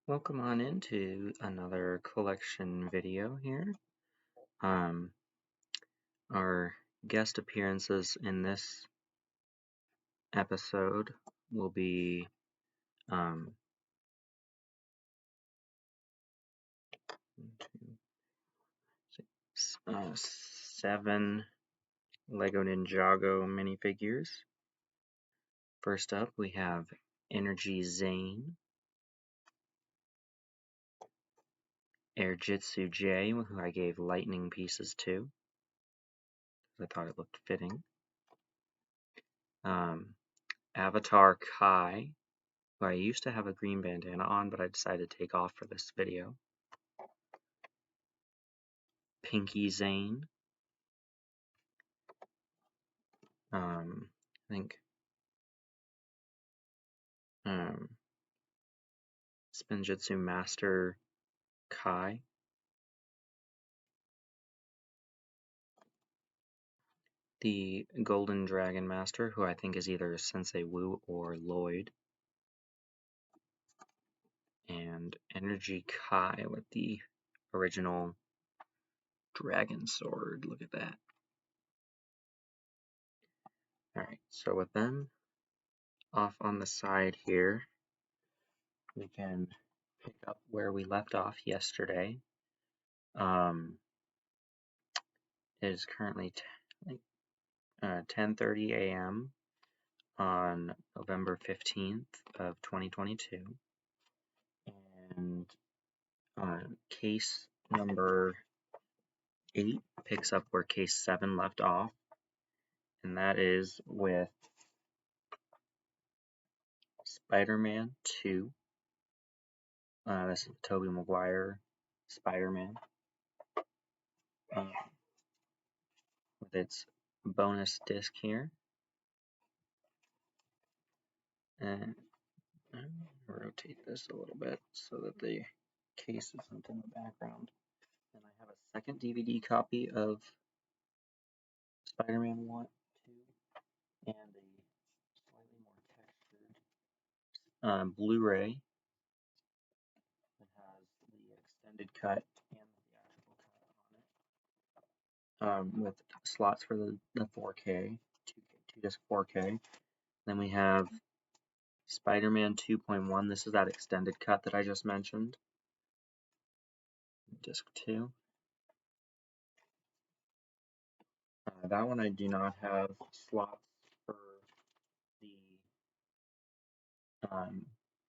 Welcome on into another collection video here. Our guest appearances in this episode will be 7 Lego Ninjago minifigures. First up, we have Energy Zane, Airjitsu J, who I gave lightning pieces to. I thought it looked fitting. Avatar Kai, who I used to have a green bandana on, but I decided to take off for this video. Pinky Zane. I think Spinjitzu Master Kai. The Golden Dragon Master, who I think is either Sensei Wu or Lloyd. And Energy Kai with the original dragon sword. Look at that. Alright, so with them off on the side here, we can pick up where we left off yesterday. It is currently 10:30 a.m. on November 15th of 2022, and case number 8 picks up where case 7 left off, and that is with Spider-Man 2. This is Tobey Maguire Spider-Man, with its bonus disc here. And I'm going to rotate this a little bit so that the case isn't in the background. And I have a second DVD copy of Spider-Man 1, 2, and a slightly more textured Blu-ray that has the extended cut and the theatrical cut on it, with slots for the 4K, 2-disc 4K. Then we have Spider-Man 2.1. This is that extended cut that I just mentioned. Disc 2. That one I do not have slots for the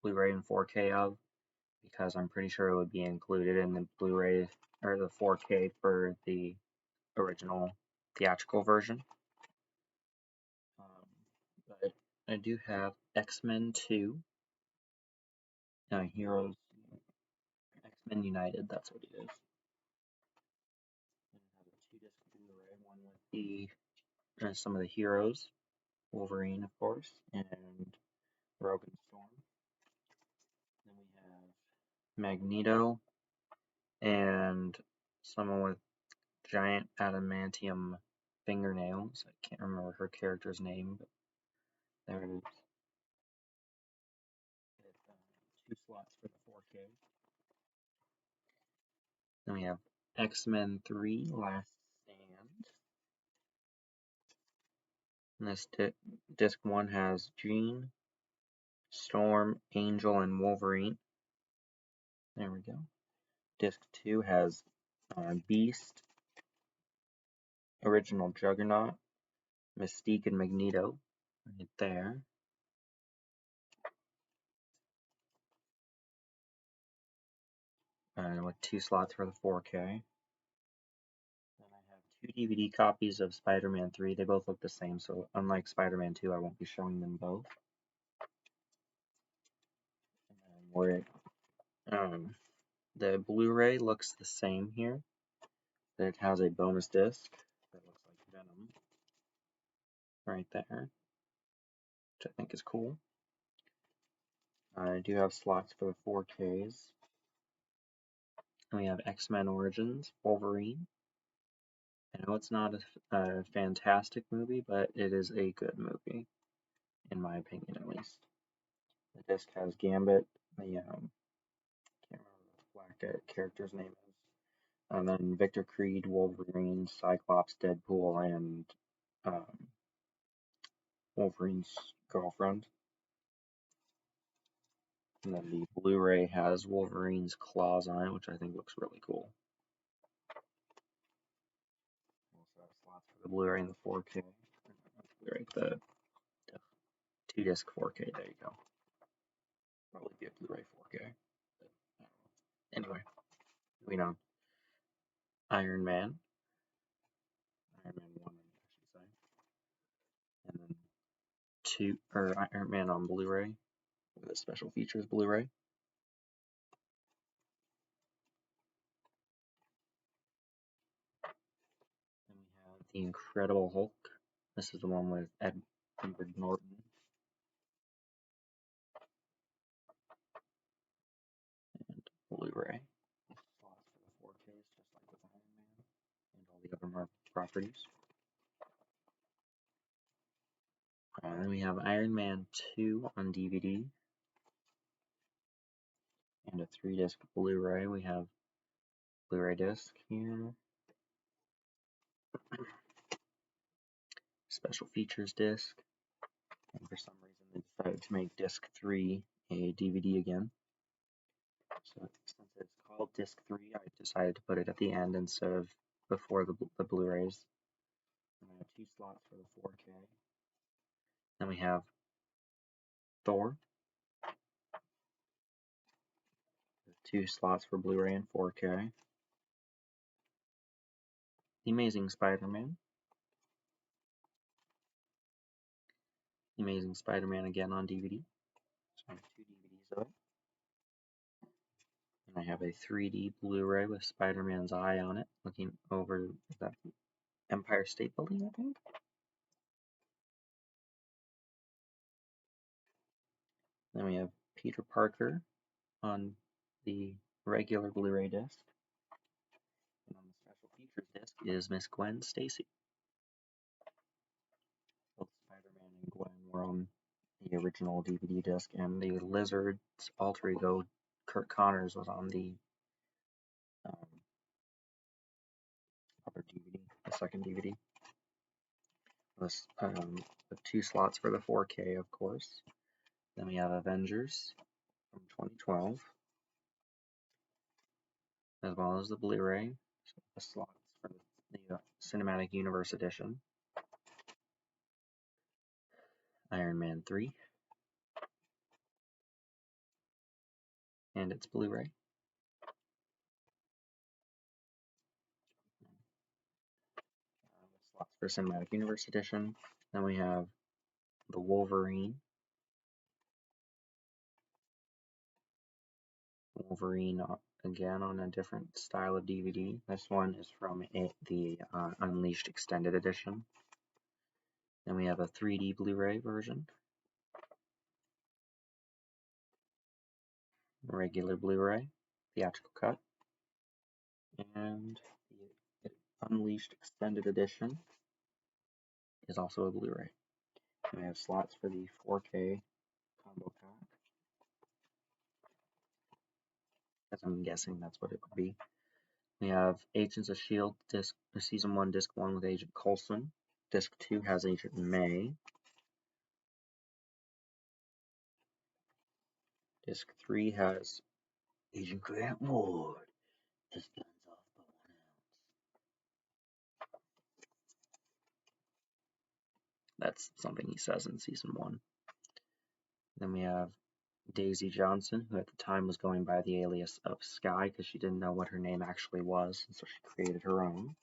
Blu-ray and 4K of, because I'm pretty sure it would be included in the Blu-ray or the 4K for the original theatrical version. But I do have X-Men 2, Heroes, X-Men United, that's what it is. And I have a 2-disc Blu-ray, one with the some of the heroes, Wolverine, of course, and Broken Storm. Then we have Magneto and someone with giant adamantium fingernails. I can't remember her character's name, but there it is. Two slots for the 4K. Then we have X-Men 3 Last Stand. And this disc 1 has Jean, Storm, Angel, and Wolverine. There we go. Disc 2 has Beast, Original Juggernaut, Mystique, and Magneto. Right there. With 2 slots for the 4K. Then I have 2 DVD copies of Spider-Man 3. They both look the same, so unlike Spider-Man 2, I won't be showing them both. And where the Blu-ray looks the same here. It has a bonus disc that looks like Venom right there, which I think is cool. I do have slots for the 4Ks. And we have X-Men Origins, Wolverine. I know it's not a fantastic movie, but it is a good movie, in my opinion at least. The disc has Gambit, the character's name is. And then Victor Creed, Wolverine, Cyclops, Deadpool, and um, Wolverine's girlfriend. And then the Blu-ray has Wolverine's claws on it, which I think looks really cool. Also have slots for the Blu-ray and the 4K. Blu-ray, the 2-disc 4K. There you go. Probably be a Blu-ray 4K. But, anyway, moving on. Iron Man 1, I should say, and then Iron Man on Blu-ray with a special features Blu-ray. Then we have the Incredible Hulk. This is the one with Edward Norton. And Blu-ray. Slots for the 4Ks, just like with Iron Man and all the other Marvel properties. Then we have Iron Man 2 on DVD and a 3-disc Blu-ray. We have Blu-ray disc here, special features disc, and for some reason they decided to make disc 3 a DVD again. So since it's called disc 3, I decided to put it at the end instead of before the Blu-rays. And I have 2 slots for the 4K. Then we have Thor, with 2 slots for Blu-ray and 4K. The Amazing Spider-Man. The Amazing Spider-Man again on DVD. So I have 2 DVDs of it. And I have a 3D Blu-ray with Spider-Man's eye on it, looking over the Empire State Building, I think. Then we have Peter Parker on the regular Blu-ray disc. And on the special features disc is Miss Gwen Stacy. Both Spider-Man and Gwen were on the original DVD disc, and the Lizard's alter ego, Kurt Connors, was on the other DVD, the second DVD. With 2 slots for the 4K, of course. Then we have Avengers from 2012, as well as the Blu-ray, the slots for the Cinematic Universe edition. Iron Man 3, and its Blu-ray. Slots for Cinematic Universe edition. Then we have the Wolverine. Wolverine again on a different style of DVD. This one is from the Unleashed Extended Edition. Then we have a 3D Blu-ray version, regular Blu-ray, theatrical cut, and the Unleashed Extended Edition is also a Blu-ray. We have slots for the 4K combo pack, as I'm guessing that's what it would be. We have Agents of S.H.I.E.L.D. Season 1, Disc 1 with Agent Coulson. Disc 2 has Agent May. Disc 3 has Agent Grant Ward. His guns off by 1 ounce. That's something he says in Season 1. Then we have Daisy Johnson, who at the time was going by the alias of Skye because she didn't know what her name actually was, and so she created her own.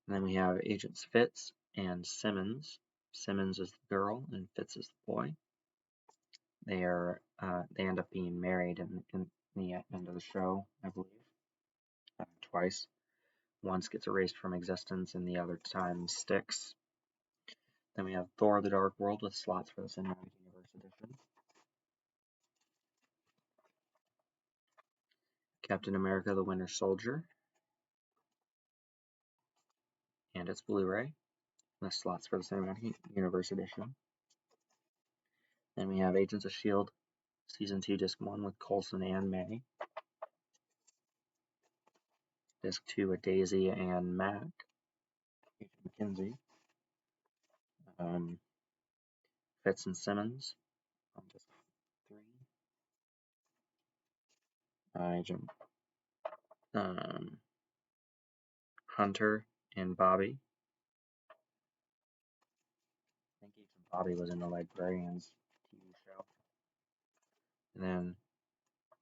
And then we have Agents Fitz and Simmons. Simmons is the girl and Fitz is the boy. They end up being married in the end of the show, I believe, twice. Once gets erased from existence and the other time sticks. Then we have Thor: The Dark World with slots for the Cinematic Universe edition. Captain America: The Winter Soldier and its Blu-ray with slots for the Cinematic Universe edition. Then we have Agents of S.H.I.E.L.D. Season 2, Disc 1 with Coulson and May. Disc 2 with Daisy and Mac, Agent McKinsey, Fitz and Simmons on Disc 3, Agent Hunter and Bobby. I think Agent Bobby was in the Librarians TV show. And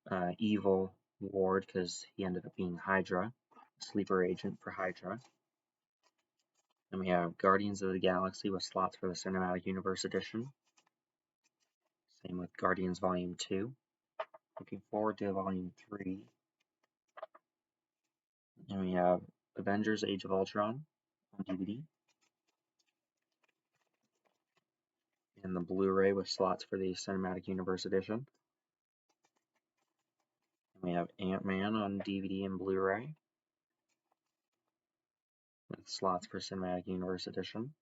then Evil Ward, because he ended up being Hydra, sleeper agent for Hydra. Then we have Guardians of the Galaxy with slots for the Cinematic Universe edition. Same with Guardians Volume 2. Looking forward to Volume 3. And we have Avengers Age of Ultron on DVD. And the Blu-ray with slots for the Cinematic Universe edition. And we have Ant-Man on DVD and Blu-ray with slots for Cinematic Universe edition.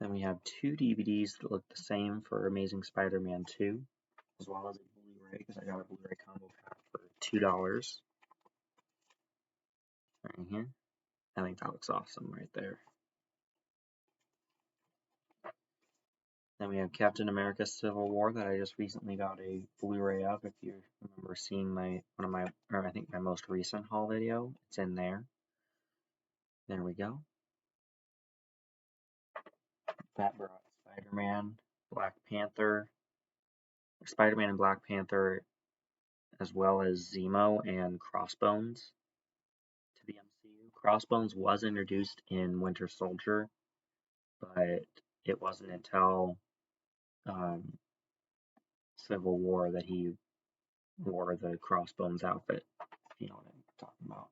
Then we have 2 DVDs that look the same for Amazing Spider-Man 2, as well as a Blu-ray, because I got a Blu-ray combo pack for $2 right here. I think that looks awesome right there. Then we have Captain America Civil War that I just recently got a Blu-ray of. If you remember seeing I think my most recent haul video, it's in there. There we go. That brought Spider-Man, Black Panther, Spider-Man and Black Panther, as well as Zemo and Crossbones to the MCU. Crossbones was introduced in Winter Soldier, but it wasn't until Civil War that he wore the Crossbones outfit, if you know what I'm talking about.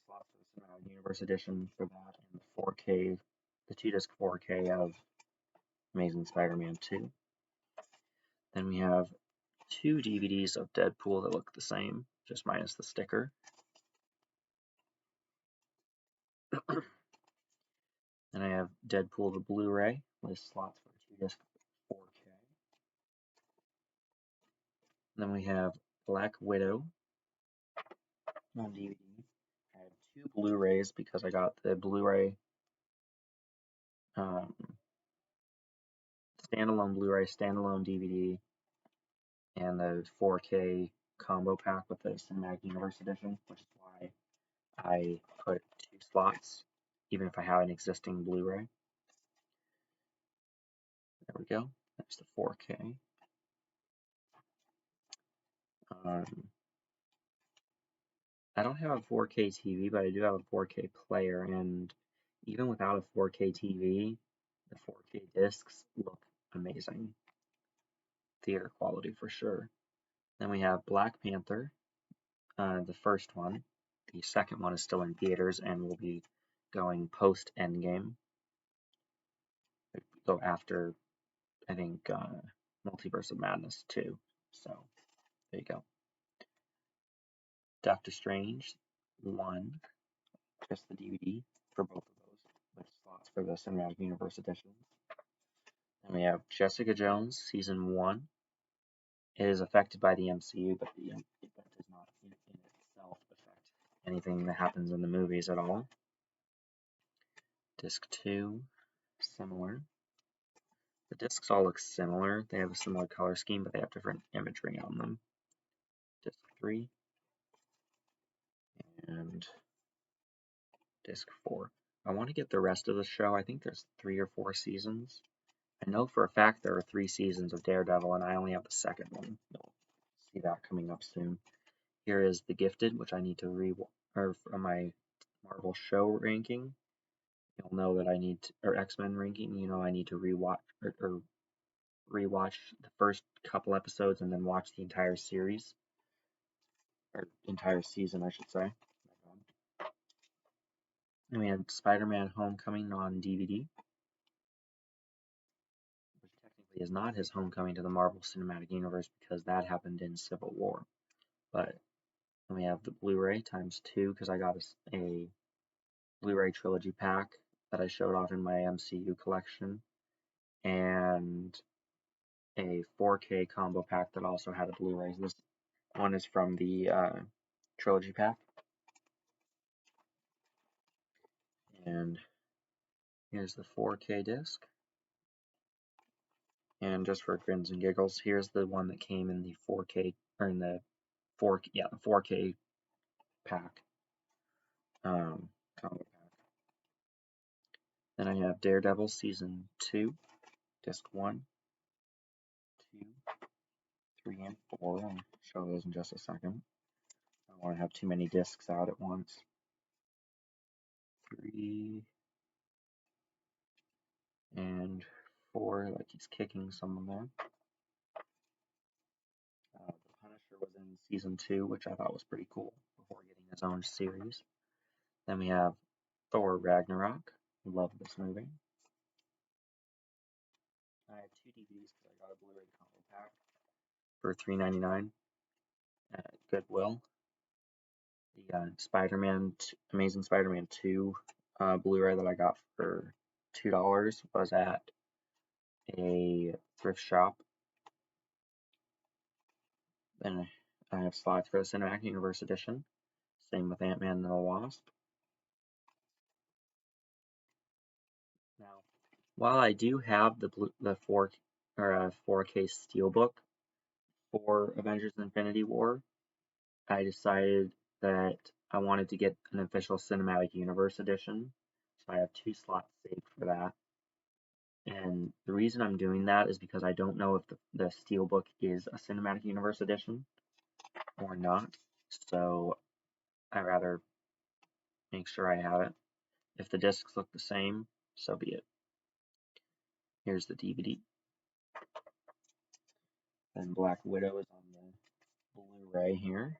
Slots for the Cinematic Universe edition for that, and the 4K, the 2-disc 4K of Amazing Spider-Man 2. Then we have 2 DVDs of Deadpool that look the same, just minus the sticker. Then I have Deadpool the Blu-ray with slots for 2-disc 4K. Then we have Black Widow on DVD. I have 2 Blu-rays because I got the Blu-ray standalone Blu-ray, standalone DVD, and the 4K combo pack with the Cinematic Universe edition, which is why I put 2 slots, even if I have an existing Blu-ray. There we go. That's the 4K. I don't have a 4K TV, but I do have a 4K player, and even without a 4K TV, the 4K discs look amazing. Theater quality for sure. Then we have Black Panther, the first one. The second one is still in theaters and will be going post Endgame. So after, I think, Multiverse of Madness 2. So there you go. Doctor Strange 1, just the DVD for both of those, with slots for the Cinematic Universe edition. Then we have Jessica Jones Season 1. It is affected by the MCU, but the event does not in itself affect anything that happens in the movies at all. Disc 2, similar. The discs all look similar. They have a similar color scheme, but they have different imagery on them. Disc 3 and Disc 4. I want to get the rest of the show. I think there's 3 or 4 seasons. I know for a fact there are 3 seasons of Daredevil, and I only have the second one. You'll see that coming up soon. Here is The Gifted, which I need to from my Marvel show ranking. You'll know that I need to, or X-Men ranking. You know I need to rewatch or rewatch the first couple episodes and then watch the entire series, or entire season, I should say. And we had Spider-Man Homecoming on DVD, which technically is not his homecoming to the Marvel Cinematic Universe because that happened in Civil War. But then we have the Blu-ray times 2 because I got a Blu-ray trilogy pack that I showed off in my MCU collection, and a 4K combo pack that also had a Blu-ray. One is from the trilogy pack, and here's the 4K disc. And just for grins and giggles, here's the one that came in the 4K, or in the 4K pack, combo pack. Then I have Daredevil Season 2, Disc 1, 2, 3, and 4. I'll show those in just a second. I don't want to have too many discs out at once. 3 and 4, like he's kicking someone there. The Punisher was in Season 2, which I thought was pretty cool, before getting his own series. Then we have Thor Ragnarok. Love this movie. I have 2 DVDs because I got a Blu-ray combo pack for $3.99 at Goodwill. The Amazing Spider-Man 2 Blu-ray that I got for $2 was at a thrift shop. Then I have slots for the Cinematic Universe edition. Same with Ant-Man and the Wasp. Now, while I do have the 4K Steelbook for Avengers Infinity War, I decided that I wanted to get an official Cinematic Universe edition, so I have 2 slots saved for that. And the reason I'm doing that is because I don't know if the Steelbook is a Cinematic Universe edition or not, so I'd rather make sure I have it. If the discs look the same, so be it. Here's the DVD. And Black Widow is on the Blu-ray here,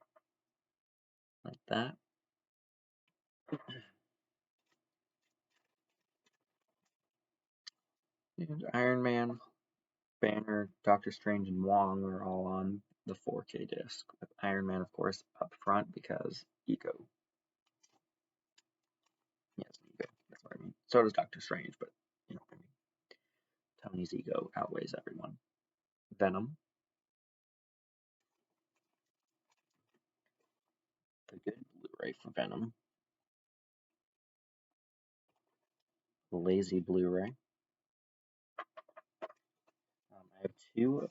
like that. And Iron Man, Banner, Doctor Strange, and Wong are all on the 4K disc, with Iron Man, of course, up front because ego. Yes, ego. That's what I mean. So does Doctor Strange, but you know what I mean. Tony's ego outweighs everyone. Venom. The good Blu-ray for Venom. Lazy Blu-ray. I have 2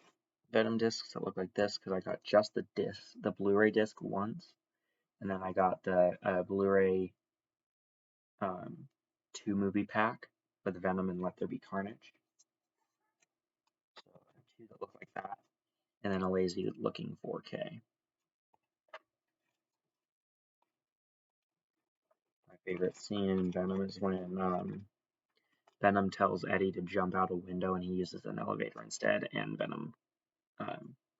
Venom discs that look like this because I got just the Blu-ray disc once, and then I got the Blu-ray 2 movie pack with Venom and Let There Be Carnage. So I have 2 that look like that, and then a lazy looking 4K. My favorite scene in Venom is when Venom tells Eddie to jump out a window and he uses an elevator instead, and Venom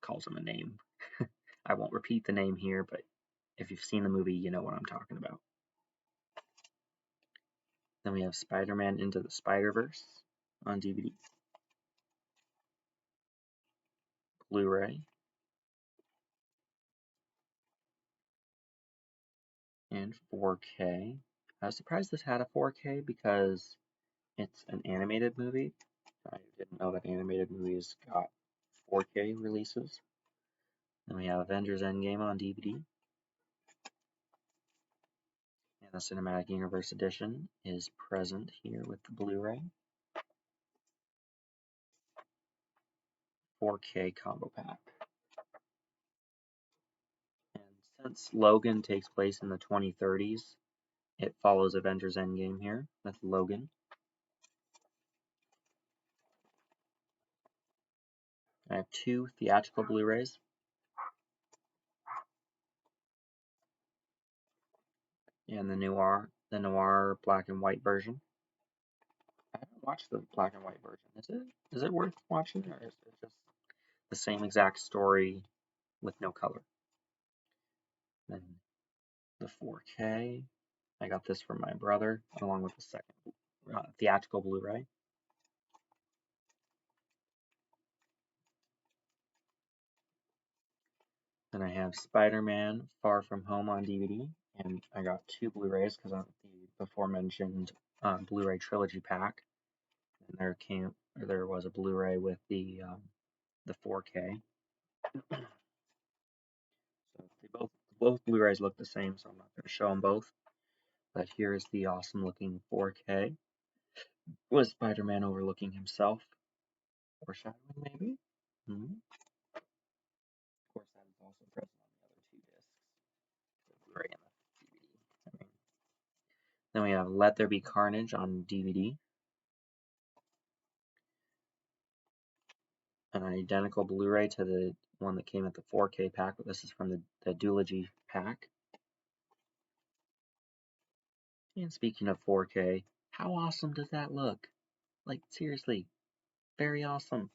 calls him a name. I won't repeat the name here, but if you've seen the movie, you know what I'm talking about. Then we have Spider-Man Into the Spider-Verse on DVD, Blu-ray, and 4K. I was surprised this had a 4K because it's an animated movie. I didn't know that animated movies got 4K releases. Then we have Avengers Endgame on DVD. And the Cinematic Universe edition is present here with the Blu-ray. 4K combo pack. And since Logan takes place in the 2030s, it follows Avengers Endgame here with Logan. I have 2 theatrical Blu-rays. And the noir black and white version. I haven't watched the black and white version. Is it worth watching, or is it just the same exact story with no color? Then the 4K. I got this from my brother along with the second theatrical Blu-ray. Then I have Spider-Man Far From Home on DVD, and I got 2 Blu-rays because of the before-mentioned Blu-ray trilogy pack. And there was a Blu-ray with the 4K. So both Blu-rays look the same, so I'm not going to show them both. But here's the awesome looking 4K with Spider-Man overlooking himself, foreshadowing maybe. Of course, that is also present on the other two discs, the Blu-ray and the DVD. Then we have Let There Be Carnage on DVD. An identical Blu-ray to the one that came at the 4K pack, but this is from the Duology pack. And speaking of 4K, how awesome does that look? Like, seriously, very awesome.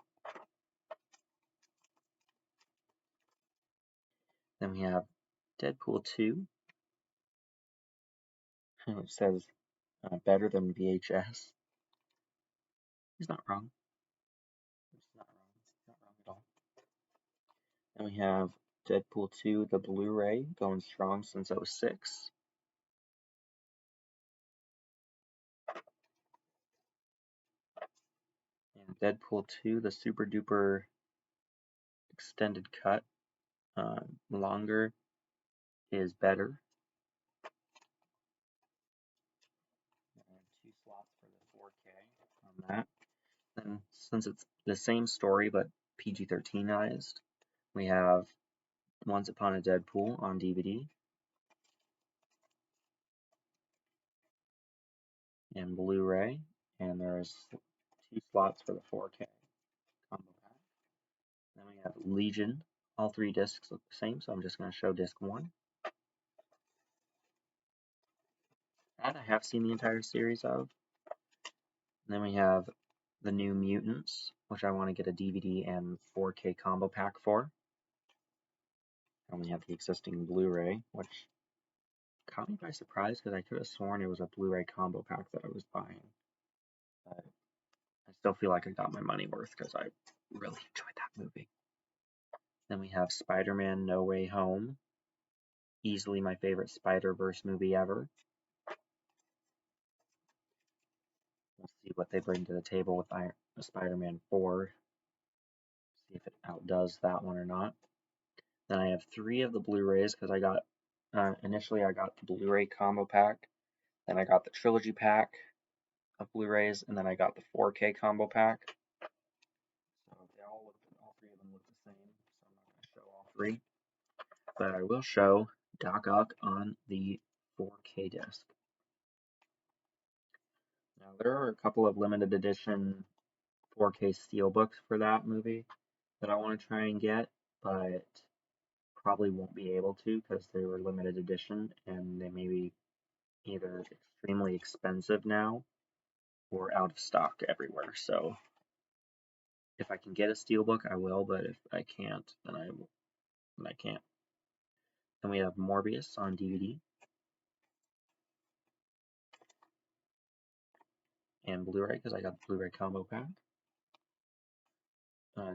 Then we have Deadpool 2, which says better than VHS. He's not wrong. He's not wrong. He's not wrong at all. Then we have Deadpool 2, the Blu-ray, going strong since '06. And Deadpool 2, the Super Duper extended cut, longer, is better. And 2 slots for the 4K on that. And since it's the same story but PG-13ized, we have Once Upon a Deadpool on DVD and Blu-ray, and there's 2 slots for the 4K combo pack. Then we have Legion. All 3 discs look the same, so I'm just going to show disc 1. That I have seen the entire series of. And then we have the New Mutants, which I want to get a DVD and 4K combo pack for. I only have the existing Blu-ray, which caught me by surprise because I could have sworn it was a Blu-ray combo pack that I was buying. But I still feel like I got my money worth because I really enjoyed that movie. Then we have Spider-Man No Way Home, easily my favorite Spider-Verse movie ever. We'll see what they bring to the table with Spider-Man 4. See if it outdoes that one or not. Then I have 3 of the Blu-rays because I got, initially I got the Blu-ray combo pack, then I got the trilogy pack of Blu-rays, and then I got the 4K combo pack. So all 3 of them look the same, so I'm not going to show all 3. But I will show Doc Ock on the 4K disc. Now there are a couple of limited edition 4K steelbooks for that movie that I want to try and get, but probably won't be able to because they were limited edition and they may be either extremely expensive now or out of stock everywhere. So if I can get a steelbook, I will, but if I can't, then I can't. Then we have Morbius on DVD and Blu-ray because I got the Blu-ray combo pack.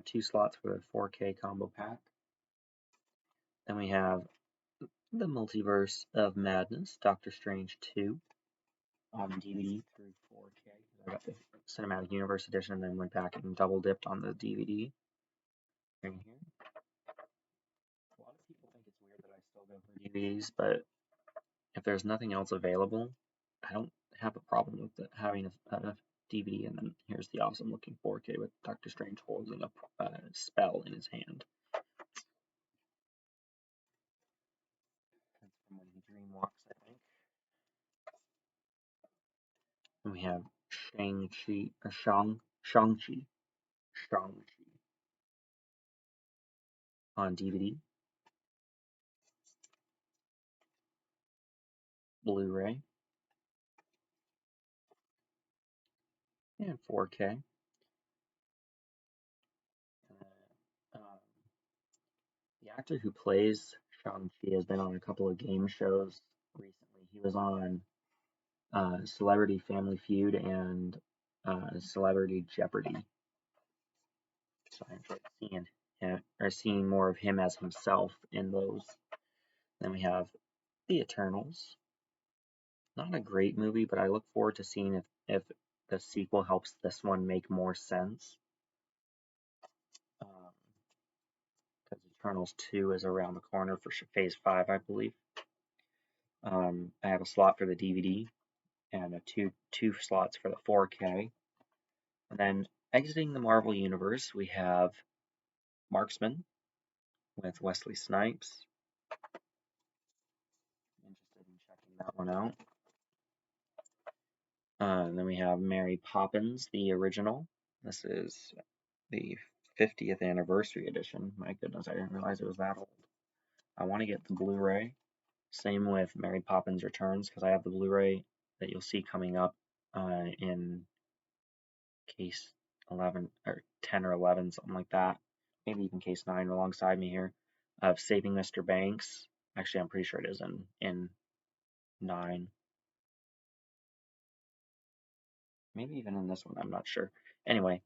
2 slots for the 4K combo pack. Then we have the Multiverse of Madness, Doctor Strange 2 on DVD through 4K. I got the Cinematic Universe edition and then went back and double dipped on the DVD. Right here. A lot of people think it's weird that I still go for DVDs, but if there's nothing else available, I don't have a problem with having a DVD. And then here's the awesome looking 4K with Doctor Strange holding a spell in his hand. That's from when he dreamwalks, I think. And we have Shang-Chi on DVD, Blu-ray, and 4K. Um, the actor who plays Shang-Chi has been on a couple of game shows recently. He was on Celebrity Family Feud and Celebrity Jeopardy. So I enjoyed seeing more of him as himself in those. Then we have The Eternals. Not a great movie, but I look forward to seeing if the sequel helps this one make more sense. Because Eternals 2 is around the corner for Phase 5, I believe. I have a slot for the DVD and two slots for the 4K. And then exiting the Marvel Universe, we have Marksman with Wesley Snipes. Interested in checking that one out. And then we have Mary Poppins, the original. This is the 50th anniversary edition. My goodness, I didn't realize it was that old. I want to get the Blu-ray. Same with Mary Poppins Returns, because I have the Blu-ray that you'll see coming up in case 11 or 10 or 11, something like that. Maybe even case 9 alongside me here. Of Saving Mr. Banks. Actually, I'm pretty sure it is in 9. Maybe even in this one, I'm not sure. Anyway,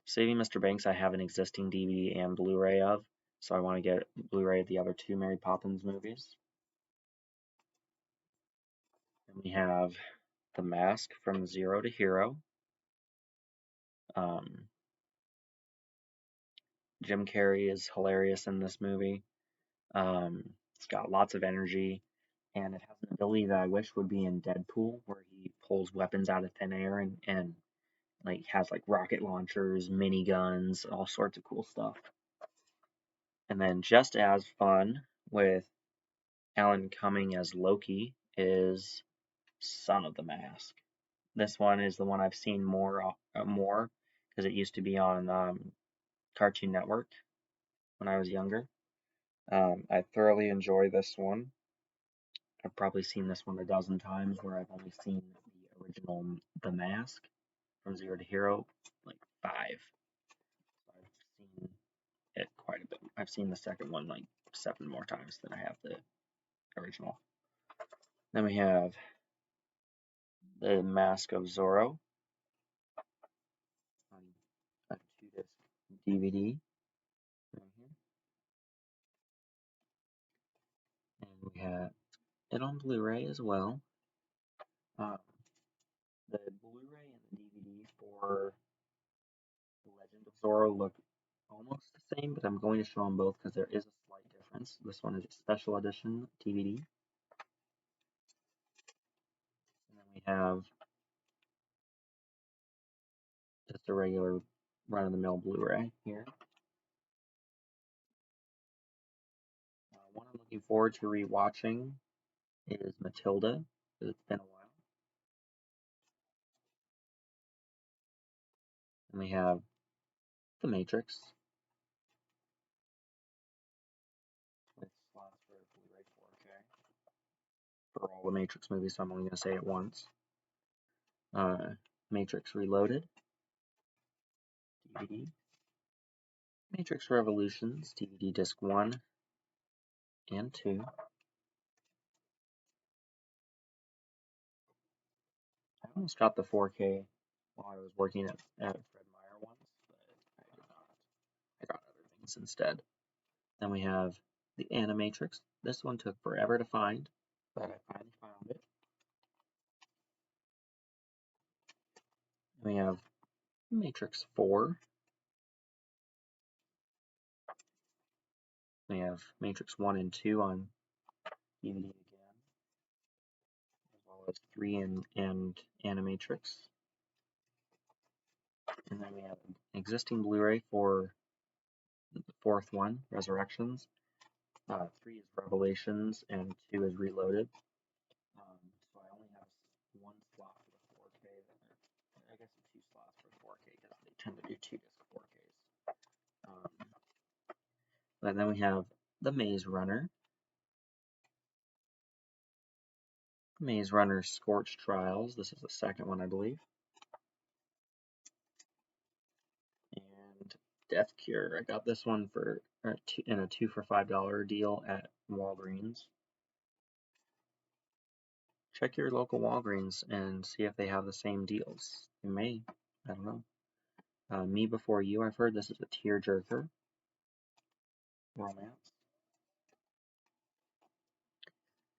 Saving Mr. Banks, I have an existing DVD and Blu-ray of, so I want to get Blu-ray of the other 2 Mary Poppins movies. And we have The Mask from Zero to Hero. Jim Carrey is hilarious in this movie. It's got lots of energy, and it has an ability that I wish would be in Deadpool, where he pulls weapons out of thin air and like has like rocket launchers, mini guns, all sorts of cool stuff. And then just as fun with Alan Cumming as Loki is Son of the Mask. This one is the one I've seen more because it used to be on Cartoon Network when I was younger. I thoroughly enjoy this one. I've probably seen this one a dozen times, where I've only seen the original The Mask from Zero to Hero like 5. So I've seen it quite a bit. I've seen the second one like 7 more times than I have the original. Then we have The Mask of Zorro on a 2-disc DVD right here. And we have it on Blu-ray as well. The Blu-ray and the DVD for The Legend of Zorro look almost the same, but I'm going to show them both because there is a slight difference. This one is a special edition DVD. And then we have just a regular run-of-the-mill Blu-ray here. One I'm looking forward to rewatching is Matilda, because it's been a while. And we have The Matrix with slots for Blu-ray 4K for all the Matrix movies, so I'm only going to say it once. Matrix Reloaded DVD. Matrix Revolutions DVD disc 1 and 2. I almost got the 4K while I was working at Fred Meyer once, but I did not. I got other things instead. Then we have the Animatrix. This one took forever to find, but I finally found it. We have Matrix 4. We have Matrix 1 and 2 on DVD again, as well as 3 and Animatrix. And then we have an existing Blu-ray for the 4th one, Resurrections. 3 is Revelations and 2 is Reloaded. So I only have 1 slot for the 4K. I guess 2 slots for the 4K because they tend to do 2-disc 4Ks. And then we have the Maze Runner. Maze Runner Scorch Trials. This is the second one, I believe. And Death Cure. I got this one in a 2 for $5 deal at Walgreens. Check your local Walgreens and see if they have the same deals. They may. I don't know. Me Before You. I've heard this is a tearjerker romance.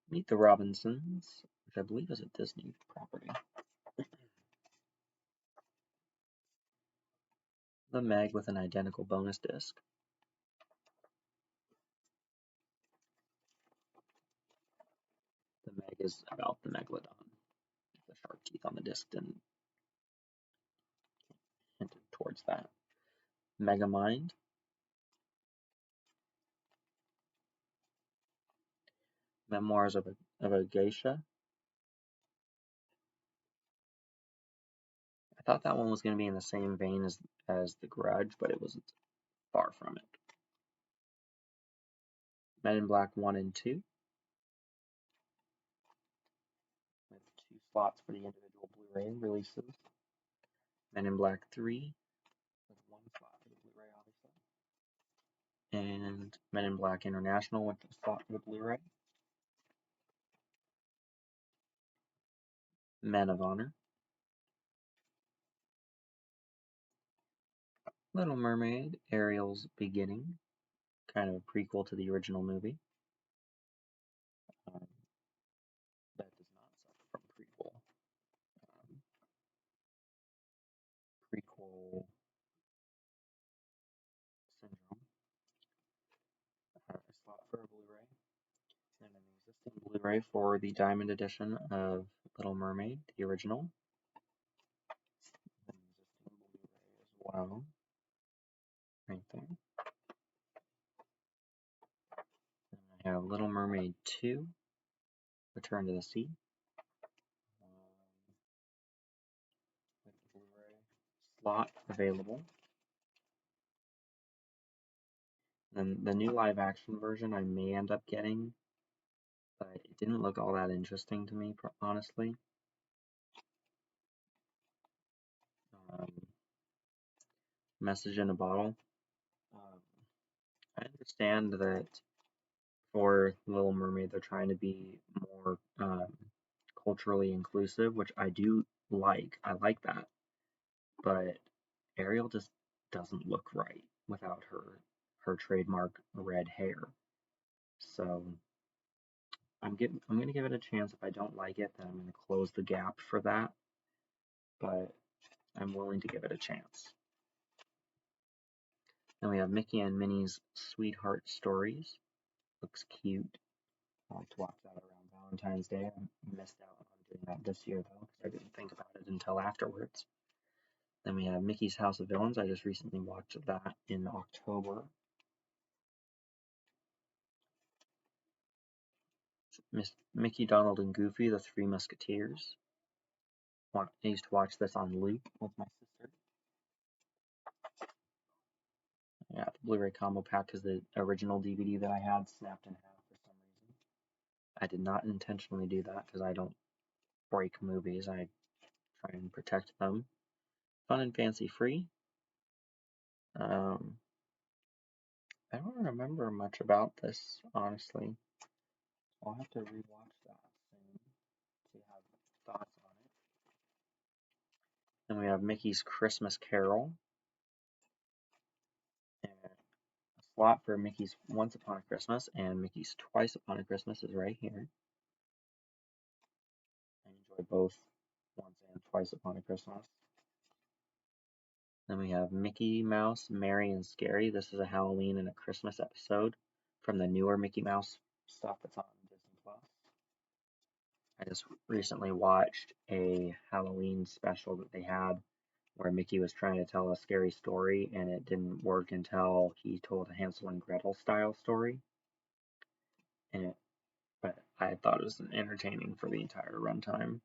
Meet the Robinsons, which I believe is a Disney property. The Meg with an identical bonus disc. is about the megalodon. The shark teeth on the disc didn't hint towards that. Megamind. Memoirs of a Geisha. I thought that one was going to be in the same vein as The Grudge, but it wasn't far from it. Men in Black 1 and 2. With 2 slots for the individual Blu-ray releases. Men in Black 3 with 1 slot for the Blu-ray, obviously. And Men in Black International with a slot for the Blu-ray. Men of Honor. Little Mermaid, Ariel's Beginning, kind of a prequel to the original movie. That does not suffer from prequel syndrome. A slot for a Blu-ray, and an existing Blu-ray for the Diamond Edition of Little Mermaid, the original. An existing Blu-ray as well, right there. And I have Little Mermaid 2, Return to the Sea, with the Blu-ray slot available. And the new live-action version I may end up getting, but it didn't look all that interesting to me, honestly. Message in a Bottle. I understand that for Little Mermaid they're trying to be more culturally inclusive, which I do like. I like that. But Ariel just doesn't look right without her trademark red hair. So I'm gonna give it a chance. If I don't like it, then I'm gonna close the gap for that. But I'm willing to give it a chance. Then we have Mickey and Minnie's Sweetheart Stories. Looks cute. I'll have to watch that around Valentine's Day. I missed out on doing that this year though, because I didn't think about it until afterwards. Then we have Mickey's House of Villains. I just recently watched that in October. Mickey, Donald, and Goofy, The Three Musketeers. I used to watch this on loop with my sister. Yeah, the Blu-ray combo pack because the original DVD that I had snapped in half for some reason. I did not intentionally do that because I don't break movies. I try and protect them. Fun and Fancy Free. I don't remember much about this, honestly. I'll have to rewatch that soon to have thoughts on it. Then we have Mickey's Christmas Carol. And a slot for Mickey's Once Upon a Christmas and Mickey's Twice Upon a Christmas is right here. I enjoy both Once and Twice Upon a Christmas. Then we have Mickey Mouse, Merry and Scary. This is a Halloween and a Christmas episode from the newer Mickey Mouse stuff that's on Disney Plus. I just recently watched a Halloween special that they had where Mickey was trying to tell a scary story and it didn't work until he told a Hansel and Gretel style story. But I thought it was entertaining for the entire runtime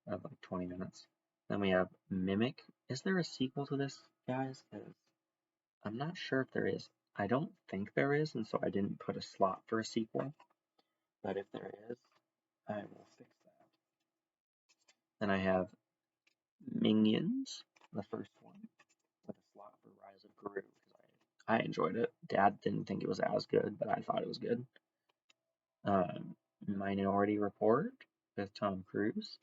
of like 20 minutes. Then we have Mimic. Is there a sequel to this, guys? Because I'm not sure if there is. I don't think there is, and so I didn't put a slot for a sequel. But if there is, I will fix that. Then I have Minions, the first one, with a slot for Rise of Gru, because I enjoyed it. Dad didn't think it was as good, but I thought it was good. Minority Report with Tom Cruise.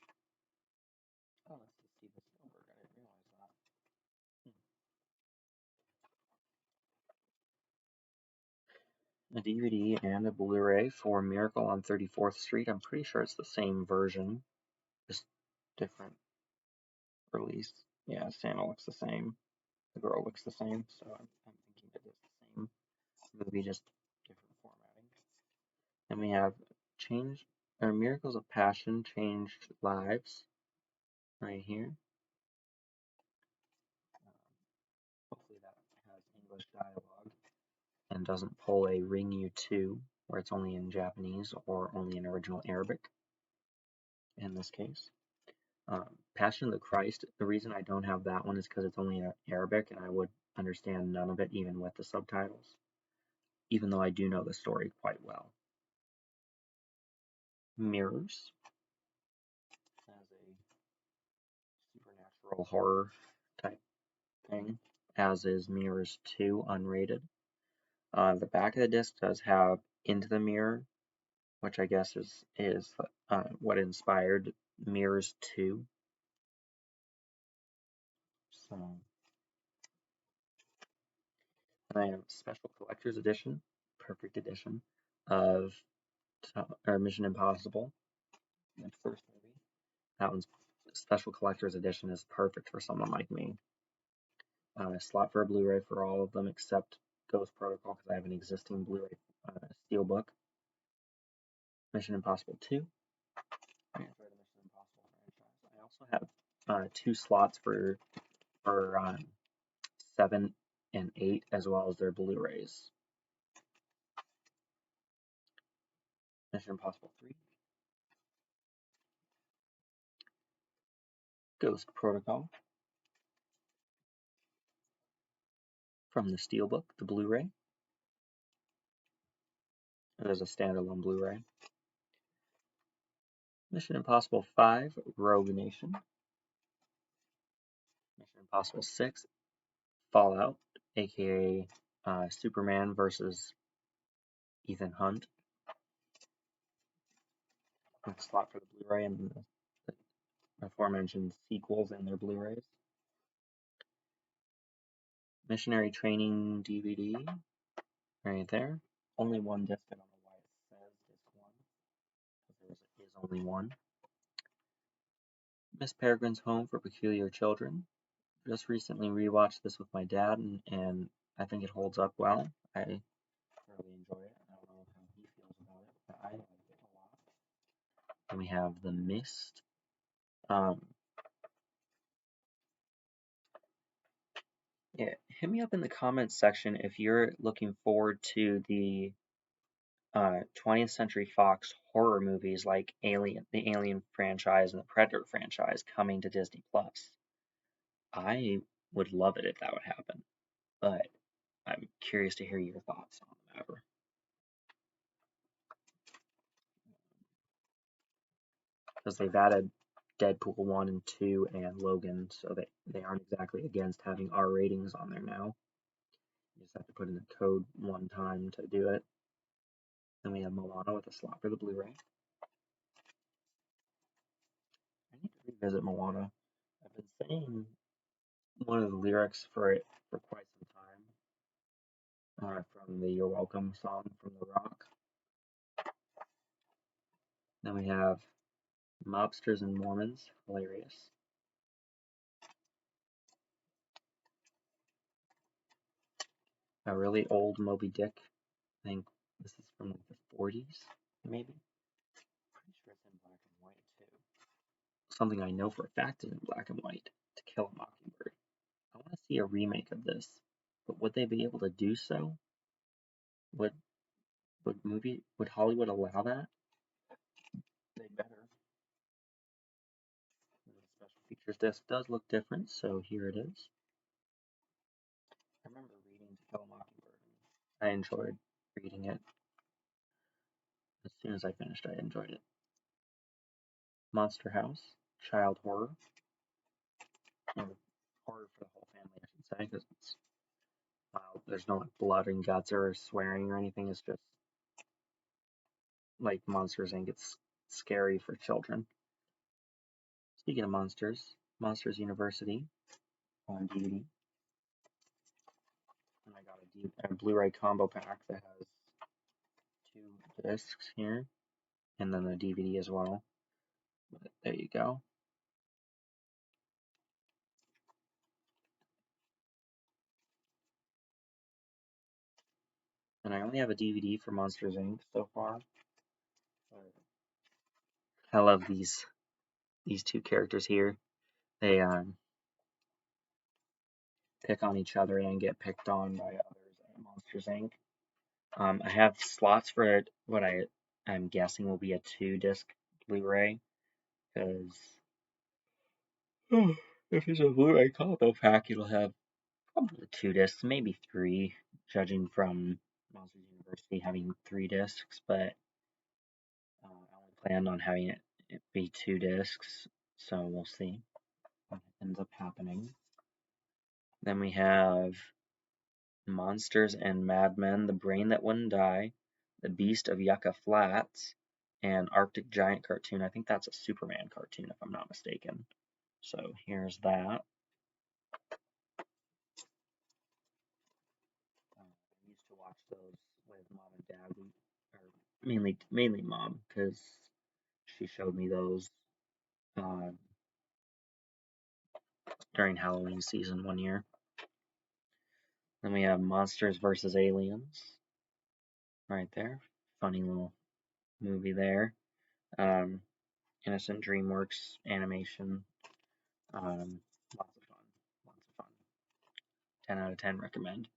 Oh, let's just see the Spielberg. I didn't realize that. A DVD and a Blu-ray for Miracle on 34th Street. I'm pretty sure it's the same version, just different release. Yeah, Santa looks the same. The girl looks the same, so I'm thinking it is the same movie, just different formatting. Then we have Our Miracles of Passion Changed Lives, right here. Hopefully that has English dialogue and doesn't pull a Ring You 2, where it's only in Japanese or only in original Arabic, in this case. Passion of the Christ, the reason I don't have that one is because it's only in Arabic and I would understand none of it even with the subtitles, even though I do know the story quite well. Mirrors as a supernatural horror type thing, as is Mirrors 2 unrated. The back of the disc does have Into the Mirror, which I guess is what inspired Mirrors 2. So, and I have a special collector's edition, perfect edition of Mission Impossible, the first movie. That one's special collector's edition is perfect for someone like me. A slot for a Blu-ray for all of them except Ghost Protocol because I have an existing Blu-ray steelbook. Mission Impossible 2. I enjoy the Mission Impossible franchise. I also have 2 slots for 7 and 8 as well as their Blu-rays. Mission Impossible 3. Ghost Protocol. From the steelbook, the Blu-ray. There's a standalone Blu-ray. Mission Impossible 5, Rogue Nation. Mission Impossible 6, Fallout, aka Superman versus Ethan Hunt. A slot for the Blu-ray and the aforementioned sequels and their Blu-rays. Missionary Training DVD, right there. Only one disc. I don't know why it says disc 1, because there is only one. Miss Peregrine's Home for Peculiar Children. Just recently rewatched this with my dad, and I think it holds up well. I really enjoy it. I don't know how he feels about it, but I like it a lot. Then we have The Mist. Yeah, hit me up in the comments section if you're looking forward to the 20th Century Fox horror movies like Alien, the Alien franchise and the Predator franchise coming to Disney Plus. I would love it if that would happen, but I'm curious to hear your thoughts on the matter. Because they've added Deadpool 1 and 2 and Logan, so they aren't exactly against having R ratings on there now. You just have to put in a code one time to do it. Then we have Moana with a slot for the Blu-ray. I need to revisit Moana. I've been saying one of the lyrics for it for quite some time from the You're Welcome song from The Rock. Then we have Mobsters and Mormons, hilarious. A really old Moby Dick. I think this is from like the 40s, maybe. Pretty sure it's in black and white too. Something I know for a fact is in black and white. To Kill a Mockingbird. I want to see a remake of this, but would they be able to do so? Would Hollywood allow that? They better. The special features disc does look different, so here it is. I remember reading To Kill a Mockingbird. I enjoyed reading it. As soon as I finished, I enjoyed it. Monster House, child horror. Or horror for the whole family, I should say, because it's there's no like blood and guts or swearing or anything. It's just like Monsters Inc. It's scary for children. Speaking of monsters, Monsters University on DVD. And I got a Blu-ray combo pack that has 2 discs here, and then the DVD as well. But there you go. And I only have a DVD for Monsters Inc. so far. I love these two characters here. They pick on each other and get picked on by others at Monsters Inc. I have slots for what I'm guessing will be a 2-disc Blu-ray, because if it's a Blu-ray combo pack, it'll have probably 2 discs, maybe 3, judging from Monsters University having 3 discs, but I only planned on having it be 2 discs, so we'll see what ends up happening. Then we have Monsters and Madmen, The Brain That Wouldn't Die, The Beast of Yucca Flats, and Arctic Giant cartoon. I think that's a Superman cartoon, if I'm not mistaken. So here's that. I used to watch those with mom and dad, or mainly mom, because she showed me those during Halloween season one year. Then we have Monsters vs. Aliens, right there. Funny little movie there. Innocent DreamWorks animation. Lots of fun. Lots of fun. 10 out of 10 recommend.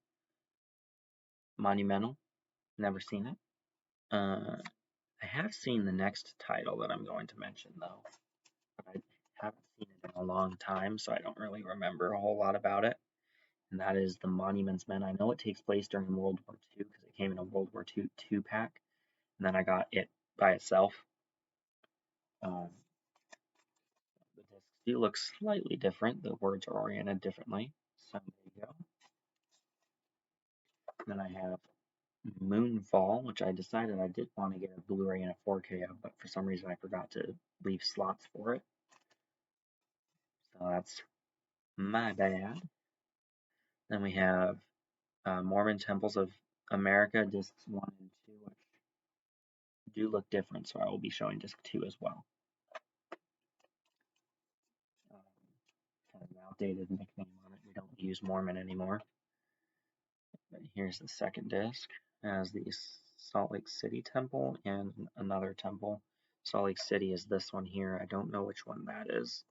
Monumental. Never seen it. I have seen the next title that I'm going to mention, though. But I haven't seen it in a long time, so I don't really remember a whole lot about it. And that is The Monuments Men. I know it takes place during World War II because it came in a World War II 2-pack. And then I got it by itself. The discs do look slightly different. The words are oriented differently. So there you go. Then I have Moonfall, which I decided I did want to get a Blu-ray and a 4K of, but for some reason I forgot to leave slots for it. So that's my bad. Then we have Mormon Temples of America, discs 1 and 2, which do look different, so I will be showing disc 2 as well. Kind of an outdated nickname on it. We don't use Mormon anymore. But here's the second disc. It has the Salt Lake City Temple and another temple. Salt Lake City is this one here. I don't know which one that is.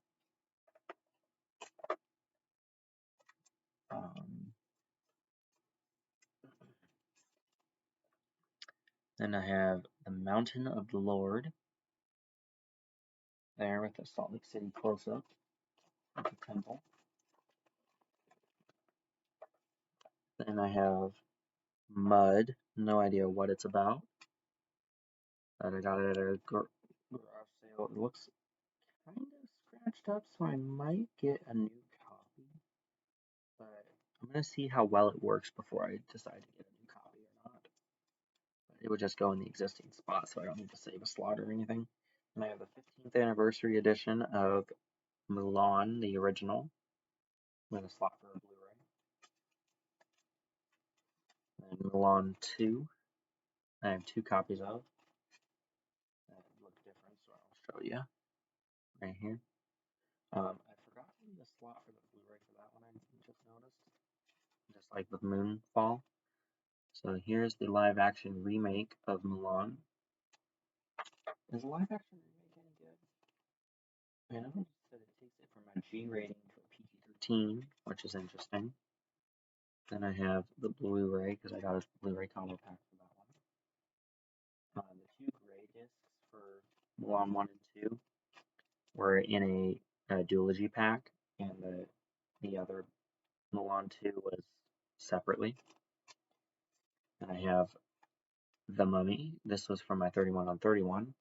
Then I have the Mountain of the Lord there with the Salt Lake City close-up of the temple. Then I have Mud, no idea what it's about, but I got it at a garage sale. It looks kind of scratched up, so I might get a new copy, but I'm going to see how well it works before I decide to get a new copy or not. But it would just go in the existing spot, so I don't need to save a slot or anything. And I have the 15th anniversary edition of Mulan, the original, with a slot for a Blu-ray. And Mulan 2, I have 2 copies of. That look different, so I'll show you right here. I forgot to leave a slot for the Blu-ray for that one, I just noticed. Just like with Moonfall. So here's the live-action remake of Mulan. Is a live-action remake any good? I know it said it takes it from a G rating to a PG-13, which is interesting. Then I have the Blu-ray, because I got a Blu-ray combo pack for that one. The 2 gray discs for Mulan 1 and 2 were in a duology pack, and the other Mulan 2 was separately. And I have The Mummy. This was from my 31 on 31,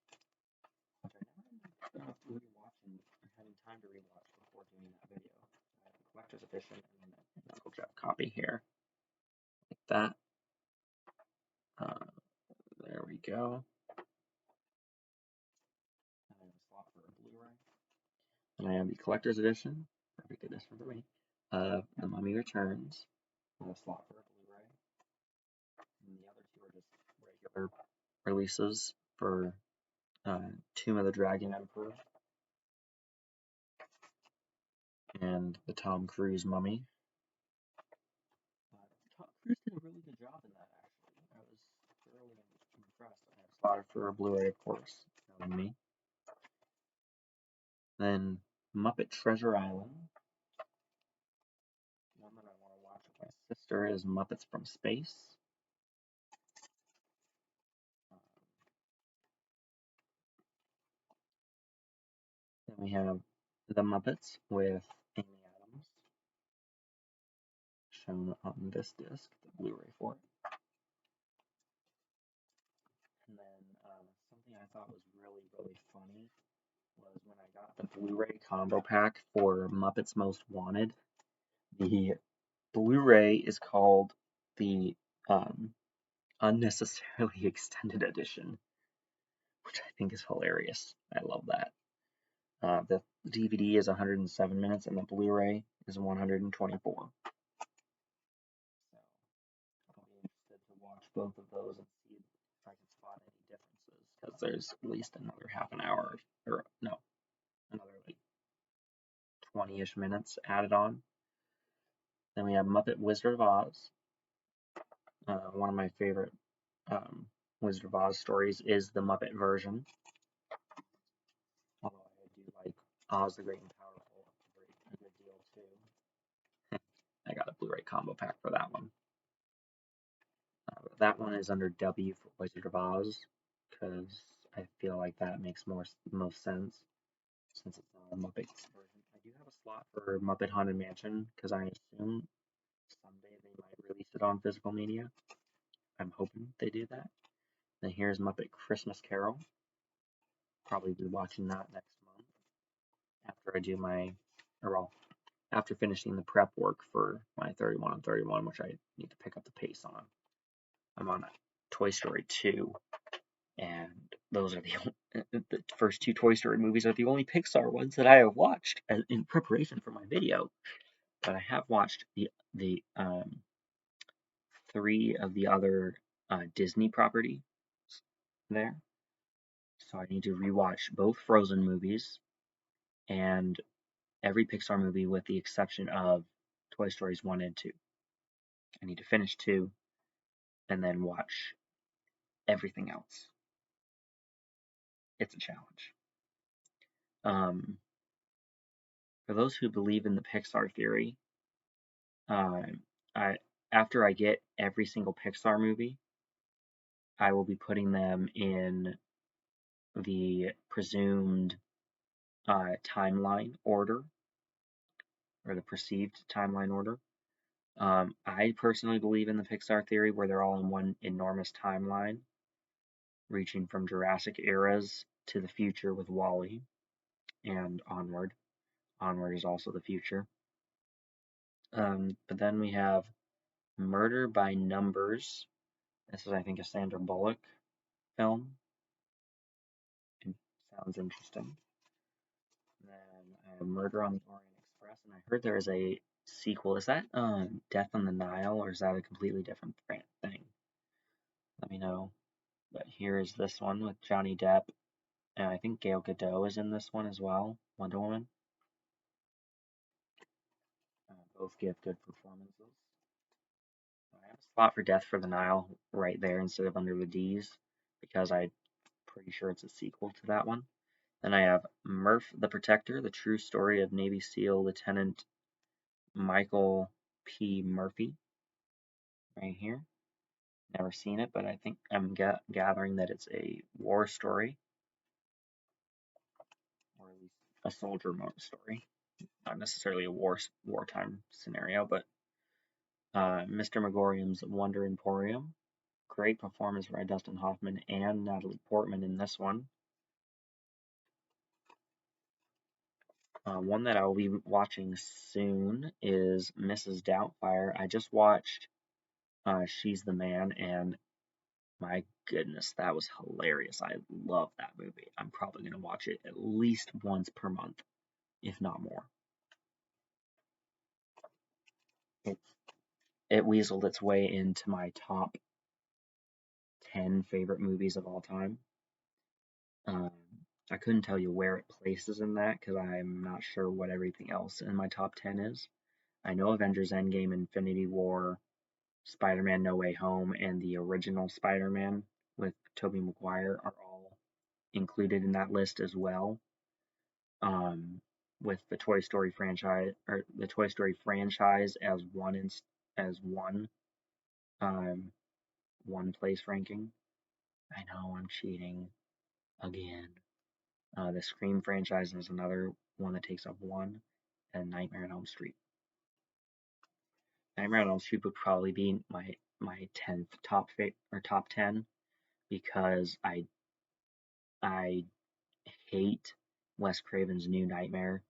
which I never ended up rewatching or having time to rewatch before doing that video. I have a collector's edition and then an Uncle Jeff copy here, like that. There we go. And I have a slot for a Blu-ray. And I have the collector's edition, perfect edition for me, of The Mummy Returns, with a slot for a Blu-ray. And the other 2 are just regular releases for Tomb of the Dragon Emperor and the Tom Cruise Mummy. Tom Cruise did a really good job in that, actually. I was thoroughly impressed. I have slotted for a Blu-ray, of course, knowing me. Then Muppet Treasure Island. One that I want to watch with my sister is Muppets from Space. Then we have The Muppets with Amy Adams, shown on this disc, the Blu-ray for it. And then something I thought was really funny was when I got the Blu-ray combo pack for Muppets Most Wanted. The Blu-ray is called the Unnecessarily Extended Edition, which I think is hilarious. I love that. The DVD is 107 minutes and the Blu-ray is 124. So I'll be interested to watch both of those and see if I can spot any differences, because there's at least another half an hour, or no, another like 20-ish minutes added on. Then we have Muppet Wizard of Oz. One of my favorite Wizard of Oz stories is the Muppet version, although I do like Oz the Great and Powerful a good deal too. I got a Blu-ray combo pack for that one. That one is under W for Wizard of Oz, because I feel like that makes most sense since it's not a Muppets version. I do have a slot for Muppet Haunted Mansion because I assume someday they might release it on physical media. I'm hoping they do that. Then here's Muppet Christmas Carol. Probably be watching that next month after I do after finishing the prep work for my 31 on 31, which I need to pick up the pace on. I'm on Toy Story 2, and those are the first two Toy Story movies are the only Pixar ones that I have watched in preparation for my video. But I have watched the 3 of the other Disney properties there. So I need to rewatch both Frozen movies and every Pixar movie with the exception of Toy Stories 1 and 2. I need to finish 2 and then watch everything else. It's a challenge. For those who believe in the Pixar theory, after I get every single Pixar movie, I will be putting them in the presumed timeline order, or the perceived timeline order. I personally believe in the Pixar theory where they're all in one enormous timeline, reaching from Jurassic eras to the future with WALL-E and onward. Onward is also the future. But then we have Murder by Numbers. This is, I think, a Sandra Bullock film. It sounds interesting. And then I have Murder on the Orient Express, and I heard there is a sequel. Is that Death on the Nile, or is that a completely different thing? Let me know. But here's this one with Johnny Depp, and I think Gal Gadot is in this one as well, Wonder Woman. Both give good performances. I have a slot for Death for the Nile right there instead of under the D's, because I'm pretty sure it's a sequel to that one. Then I have Murph the Protector, the true story of Navy SEAL Lieutenant Michael P. Murphy, right here. Never seen it, but I think I'm gathering that it's a war story, or at least a soldier mode story. Not necessarily a wartime scenario, but Mr. Megorium's Wonder Emporium. Great performance by Dustin Hoffman and Natalie Portman in this one. One that I will be watching soon is Mrs. Doubtfire. I just watched She's the Man, and my goodness, that was hilarious. I love that movie. I'm probably going to watch it at least once per month, if not more. It weaseled its way into my top 10 favorite movies of all time. I couldn't tell you where it places in that because I'm not sure what everything else in my top 10 is. I know Avengers Endgame, Infinity War, Spider-Man No Way Home, and the original Spider-Man with Tobey Maguire are all included in that list as well. with the Toy Story franchise, or the Toy Story franchise as as um, one place ranking. I know I'm cheating again. The Scream franchise is another one that takes up one, and Nightmare on Elm Street. Nightmare on Elm Street would probably be my 10th top 10 because I hate Wes Craven's New Nightmare.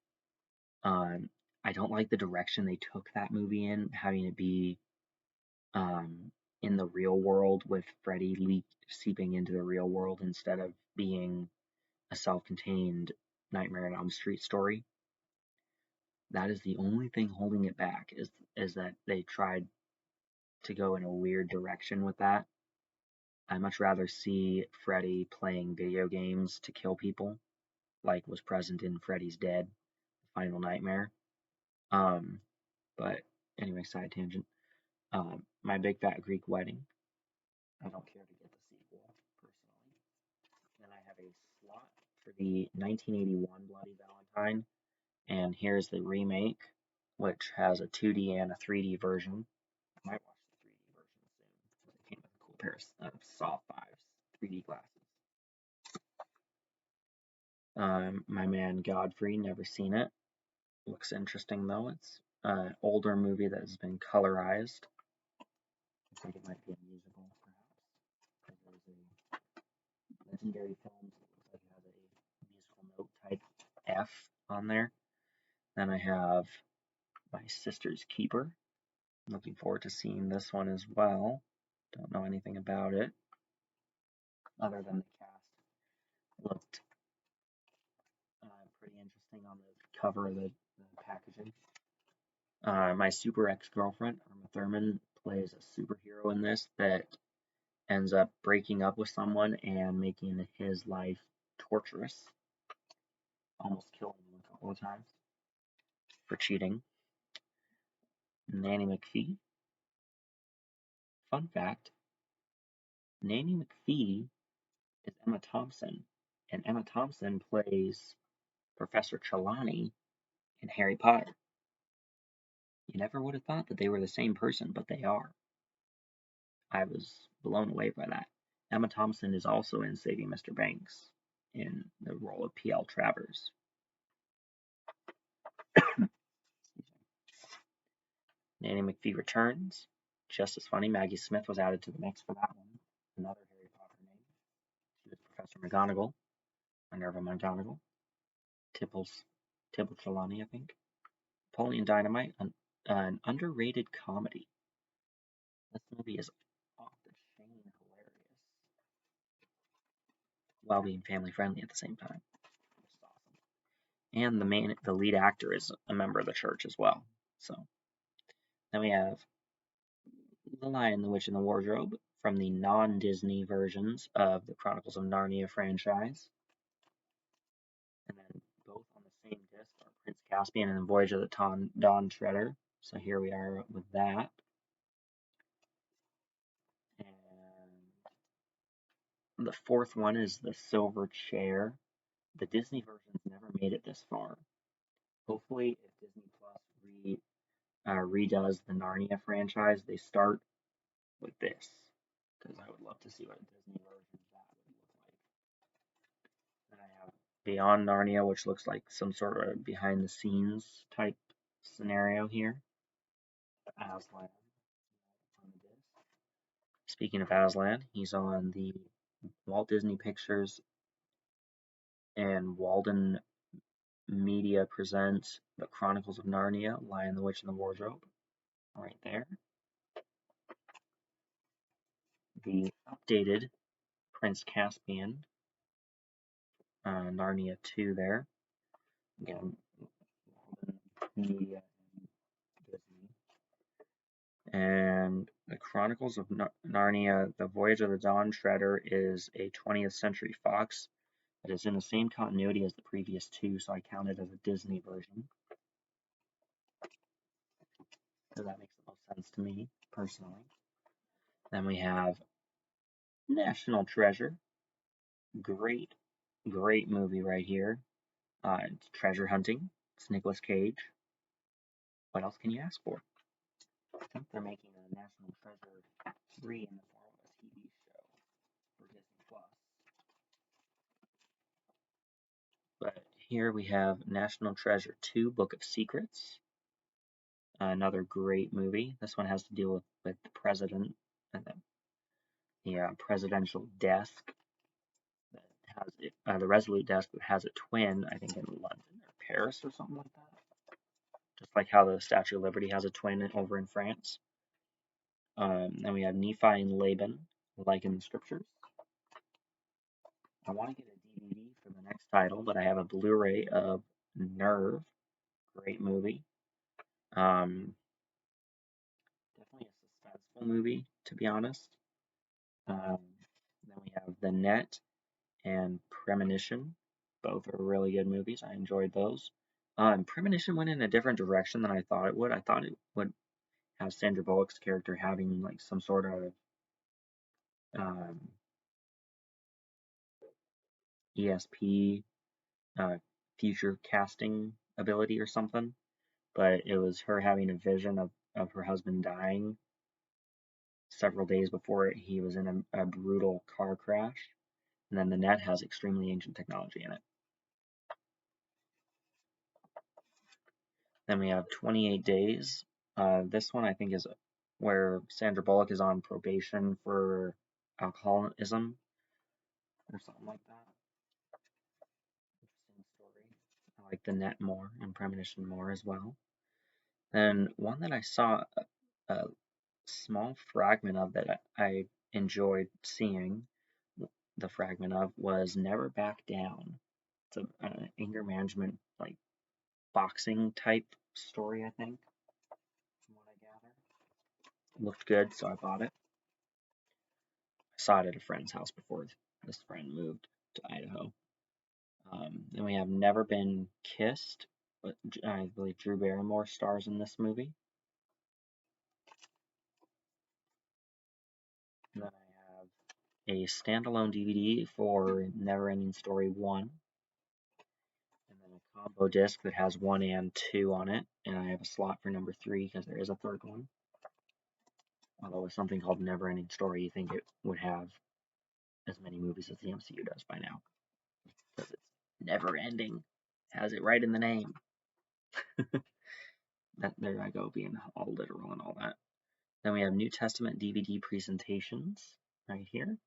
I don't like the direction they took that movie in, having it be um, in the real world with Freddy seeping into the real world instead of being a self-contained Nightmare on Elm Street story. That is the only thing holding it back is that they tried to go in a weird direction with that. I much rather see Freddy playing video games to kill people, like was present in Freddy's Dead, Final Nightmare. Um, but anyway, side tangent. My Big Fat Greek Wedding. I don't care to get the sequel personally. Then I have a slot for the 1981 Bloody Valentine, and here's the remake, which has a 2D and a 3D version. I might watch the 3D version soon. It came with a cool pair of Saw 5's 3D glasses. My Man Godfrey, never seen it. Looks interesting though. It's an older movie that has been colorized. I think it might be a musical, perhaps, because there's a legendary film that looks like it has a musical note type F on there. Then I have My Sister's Keeper. I'm looking forward to seeing this one as well. Don't know anything about it other than the cast looked pretty interesting on the cover of the packaging. My super ex-girlfriend, Irma Thurman, plays a superhero in this that ends up breaking up with someone and making his life torturous, almost killing him a couple of times for cheating. Nanny McPhee. Fun fact, Nanny McPhee is Emma Thompson, and Emma Thompson plays Professor Trelawney in Harry Potter. You never would have thought that they were the same person, but they are. I was blown away by that. Emma Thompson is also in Saving Mr. Banks in the role of P.L. Travers. Nanny McPhee returns. Just as funny, Maggie Smith was added to the mix for that one. Another Harry Potter name. She was Professor McGonagall, Minerva McGonagall. Tibble Trelawney, I think. Napoleon Dynamite, an underrated comedy. This movie is off the chain hilarious while being family friendly at the same time. It's awesome. And the lead actor is a member of the church as well. So then we have The Lion, the Witch, and the Wardrobe from the non-Disney versions of the Chronicles of Narnia franchise. And then both on the same disc are Prince Caspian and Voyage of the Dawn Treader. So here we are with that. And the fourth one is The Silver Chair. The Disney versions never made it this far. Hopefully, if Disney Plus redoes the Narnia franchise, they start with this, because I would love to see what a Disney version of that would look like. Then I have Beyond Narnia, which looks like some sort of behind the scenes type scenario here. Aslan on the disc. Speaking of Aslan, he's on the Walt Disney Pictures and Walden Media presents The Chronicles of Narnia, Lion, the Witch, and the Wardrobe. Right there. The updated Prince Caspian, Narnia 2 there. Again, Media and Disney. And The Chronicles of Narnia, The Voyage of the Dawn Treader is a 20th Century Fox that is in the same continuity as the previous two, so I count it as a Disney version. So that makes the most sense to me, personally. Then we have National Treasure. Great movie right here. It's treasure hunting. It's Nicolas Cage. What else can you ask for? I think they're making a National Treasure 3 in the form of a TV show for Disney Plus. But here we have National Treasure 2, Book of Secrets. Another great movie. This one has to deal with the president and the presidential desk that has the Resolute desk that has a twin, I think in London or Paris or something like that. Just like how the Statue of Liberty has a twin over in France. Then we have Nephi and Laban, like in the scriptures. I want to get a DVD for the next title, but I have a Blu-ray of Nerve. Great movie. Definitely a suspenseful movie, to be honest. Then we have The Net and Premonition. Both are really good movies. I enjoyed those. Premonition went in a different direction than I thought it would. I thought it would have Sandra Bullock's character having like some sort of um, ESP future casting ability or something, but it was her having a vision of her husband dying several days before he was in a brutal car crash. And then The Net has extremely ancient technology in it. Then we have 28 Days. This one I think is where Sandra Bullock is on probation for alcoholism or something like that. Interesting story. I like The Net more and Premonition more as well. Then one that I saw a small fragment of that I enjoyed seeing the fragment of was Never Back Down. It's an anger management like boxing type story, I think, from what I gather. Looked good, so I bought it. I saw it at a friend's house before this friend moved to Idaho. Then we have Never Been Kissed, but I believe Drew Barrymore stars in this movie. And then I have a standalone DVD for Neverending Story 1. And then a combo disc that has 1 and 2 on it. And I have a slot for number 3 because there is a third one. Although with something called Neverending Story, you think it would have as many movies as the MCU does by now. Because it's never ending. Has it right in the name. There I go, being all literal and all that. Then we have New Testament DVD presentations right here.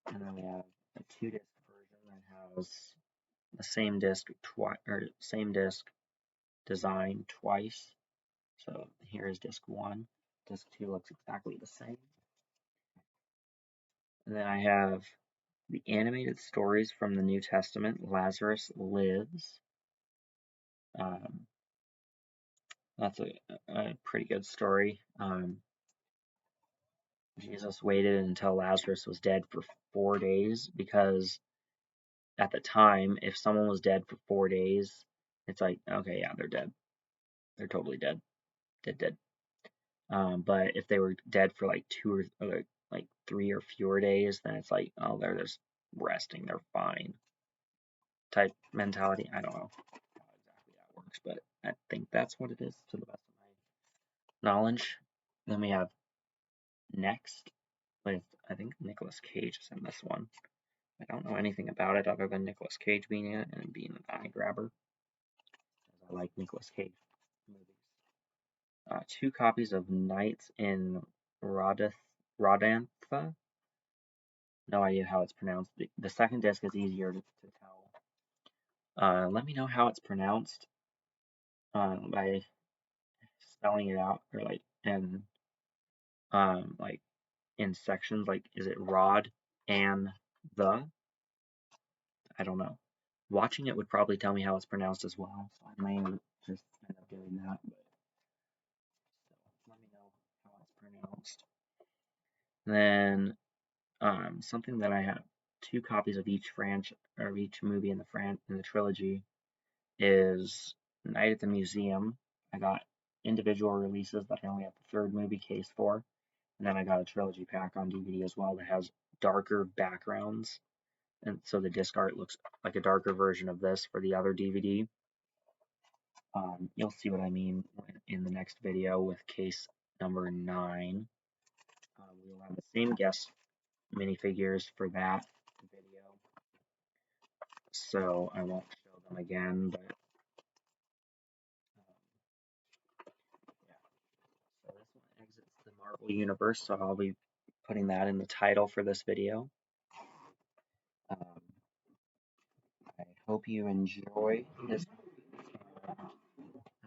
And then we have a 2-disc version that has the same disc design twice. So here is disc 1. Disc 2 looks exactly the same. And then I have the animated stories from the New Testament, Lazarus Lives. That's a pretty good story. Jesus waited until Lazarus was dead for 4 days because at the time, if someone was dead for 4 days, it's like, okay, yeah, they're dead. They're totally dead. Dead. But if they were dead for like 3 or fewer days, then it's like, oh, they're just resting. They're fine. Type mentality. I don't know how exactly that works, but I think that's what it is to the best of my knowledge. Then we have Next with, I think Nicolas Cage is in this one. I don't know anything about it other than Nicolas Cage being in it and being an eye grabber. I like Nicolas Cage movies. 2 copies of Nights in Rodantha. No idea how it's pronounced. The second disc is easier to tell. Let me know how it's pronounced by spelling it out or like in sections. Like, is it Rod and the? I don't know. Watching it would probably tell me how it's pronounced as well, so I may just end up doing that. But still, let me know how it's pronounced. Then something that I have 2 copies of each movie in the trilogy is Night at the Museum. I got individual releases that I only have the 3rd movie case for, and then I got a trilogy pack on DVD as well that has darker backgrounds and so the disc art looks like a darker version of this for the other DVD. You'll see what I mean in the next video with case number 9. We will have the same guest minifigures for that video, so I won't show them again, but yeah. So this one exits the Marvel Universe, so I'll be putting that in the title for this video. I hope you enjoy this. I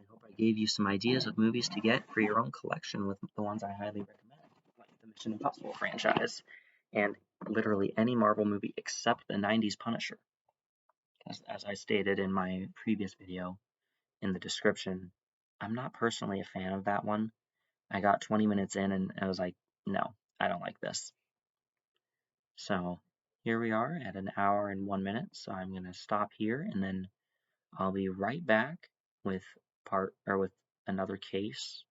hope I gave you some ideas of movies to get for your own collection with the ones I highly recommend, like the Mission Impossible franchise, and literally any Marvel movie except the 90s Punisher. As I stated in my previous video in the description, I'm not personally a fan of that one. I got 20 minutes in and I was like, no, I don't like this. So here we are at an hour and 1 minute, so I'm going to stop here and then I'll be right back with with another case